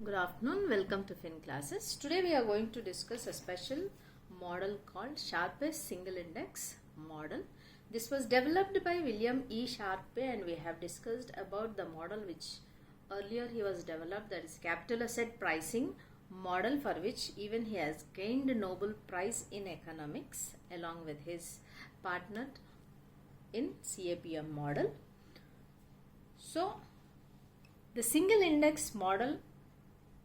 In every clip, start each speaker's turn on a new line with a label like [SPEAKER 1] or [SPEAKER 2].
[SPEAKER 1] Good afternoon, welcome to Fin Classes. Today we are going to discuss a special model called Sharpe single index model. This was developed by William E. Sharpe and we have discussed about the model which earlier he was developed, that is capital asset pricing model, for which even he has gained Nobel Prize in economics along with his partner in CAPM model. So the single index model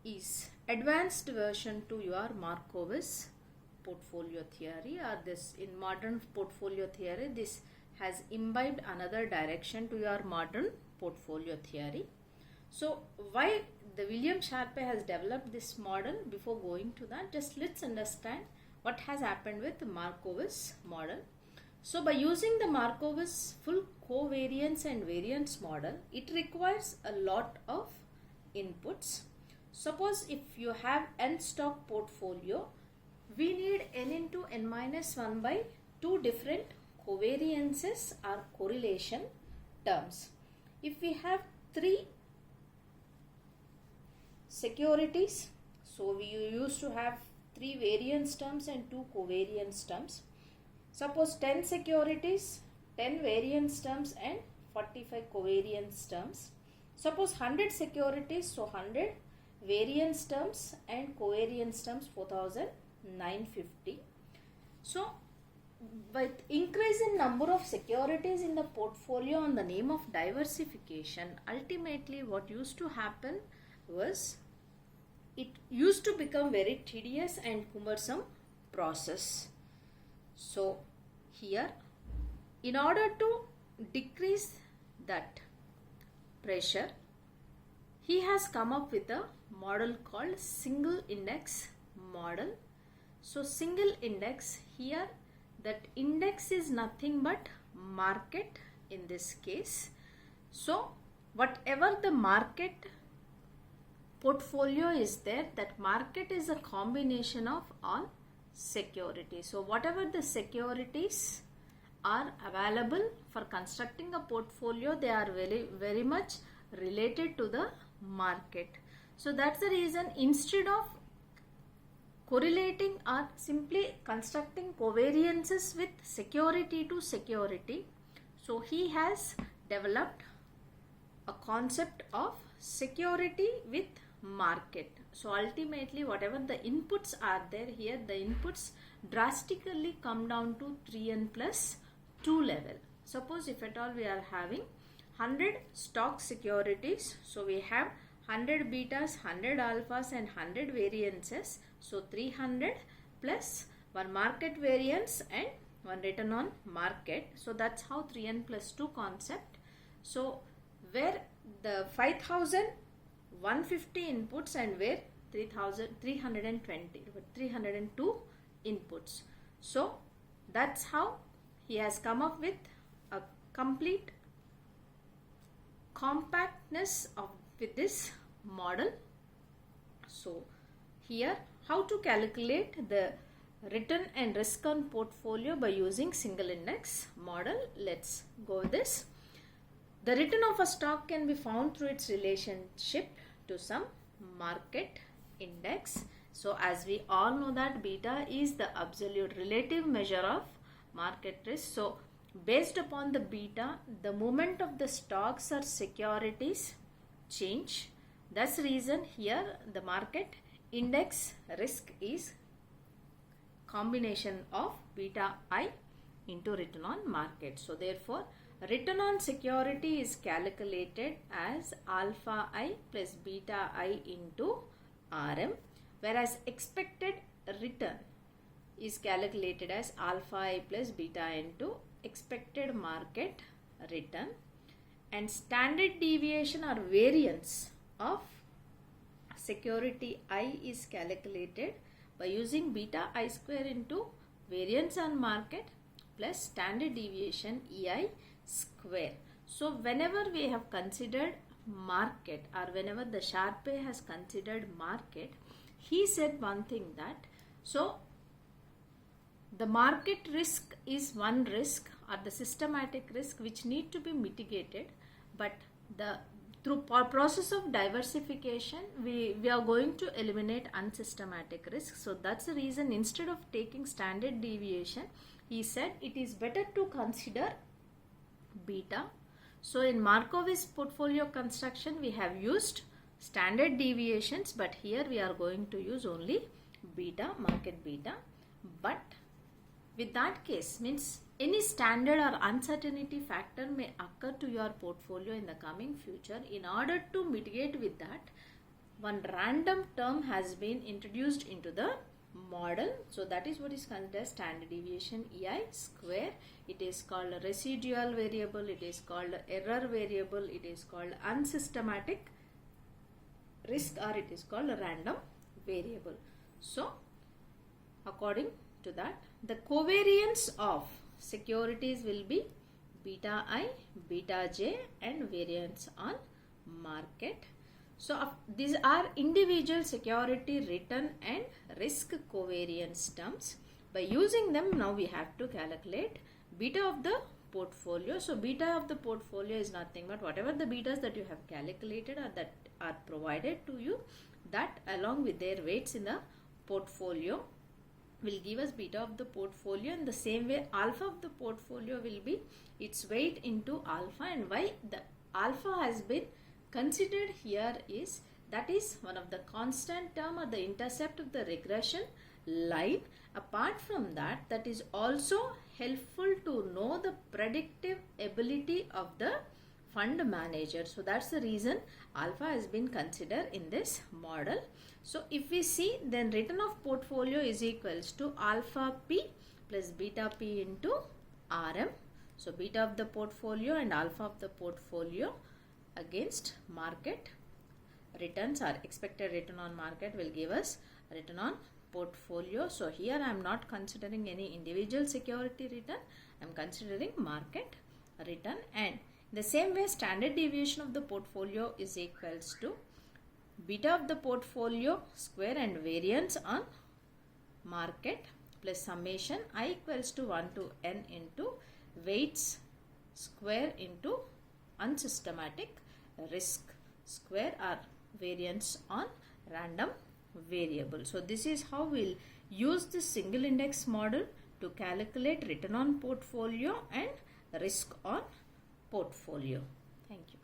[SPEAKER 1] is advanced version to your Markowitz portfolio theory, or this in modern portfolio theory this has imbibed another direction to your modern portfolio theory. So why the William Sharpe has developed this model? Before going to that, just let's understand what has happened with the Markowitz model. So by using the Markowitz full covariance and variance model, it requires a lot of inputs. Suppose if you have n stock portfolio, we need n into n minus 1 by 2 different covariances or correlation terms. If we have 3 securities, so we used to have 3 variance terms and 2 covariance terms. Suppose 10 securities, 10 variance terms and 45 covariance terms. Suppose 100 securities, so 100 variance terms and covariance terms 4950. So with increase in number of securities in the portfolio on the name of diversification, ultimately what used to happen was it used to become very tedious and cumbersome process. So here, in order to decrease that pressure, he has come up with a model called single index model. So single index, here that index is nothing but market in this case. So whatever the market portfolio is there, that market is a combination of all securities. So whatever the securities are available for constructing a portfolio, they are very much related to the market. So that's the reason, instead of correlating or simply constructing covariances with security to security, so he has developed a concept of security with market. So ultimately whatever the inputs are there, here the inputs drastically come down to 3n plus 2 level. Suppose if at all we are having 100 stock securities, so we have 100 betas, 100 alphas and 100 variances. So 300 plus 1 market variance and 1 return on market. So that's how 3n plus 2 concept. So where the 5150 inputs and where 302 inputs. So that's how he has come up with a complete compactness of with this model. So here, how to calculate the return and risk on portfolio by using single index model. Let's go with this. The return of a stock can be found through its relationship to some market index. So as we all know that beta is the absolute relative measure of market risk. So based upon the beta, the movement of the stocks or securities change. That's the reason here the market index risk is combination of beta I into return on market. So therefore return on security is calculated as alpha I plus beta I into RM, whereas expected return is calculated as alpha I plus beta into expected market return, and standard deviation or variance of security I is calculated by using beta I square into variance on market plus standard deviation EI square. So whenever we have considered market, or whenever the Sharpe has considered market, he said one thing, that so the market risk is one risk or the systematic risk which need to be mitigated, but the through process of diversification, we are going to eliminate unsystematic risk. So that's the reason instead of taking standard deviation, he said it is better to consider beta. So in Markowitz portfolio construction, we have used standard deviations, but here we are going to use only beta, market beta. But with that case means any standard or uncertainty factor may occur to your portfolio in the coming future. In order to mitigate with that, one random term has been introduced into the model. So that is what is considered as standard deviation EI square. It is called a residual variable, it is called error variable, it is called unsystematic risk, or it is called a random variable. So according to that, the covariance of securities will be beta I, beta J, and variance on market. So these are individual security return and risk covariance terms. By using them, now we have to calculate beta of the portfolio. So beta of the portfolio is nothing but whatever the betas that you have calculated or that are provided to you, that along with their weights in the portfolio will give us beta of the portfolio. In the same way, alpha of the portfolio will be its weight into alpha. And why the alpha has been considered here is that is one of the constant term or the intercept of the regression line. Apart from that, that is also helpful to know the predictive ability of the fund manager. So that's the reason alpha has been considered in this model. So if we see, then return of portfolio is equals to alpha P plus beta P into RM. So beta of the portfolio and alpha of the portfolio against market returns, or expected return on market will give us return on portfolio. So here I am not considering any individual security return, I am considering market return. And the same way, standard deviation of the portfolio is equals to beta of the portfolio square and variance on market plus summation I equals to 1 to n into weights square into unsystematic risk square or variance on random variable. So this is how we'll use this single index model to calculate return on portfolio and risk on portfolio. Thank you.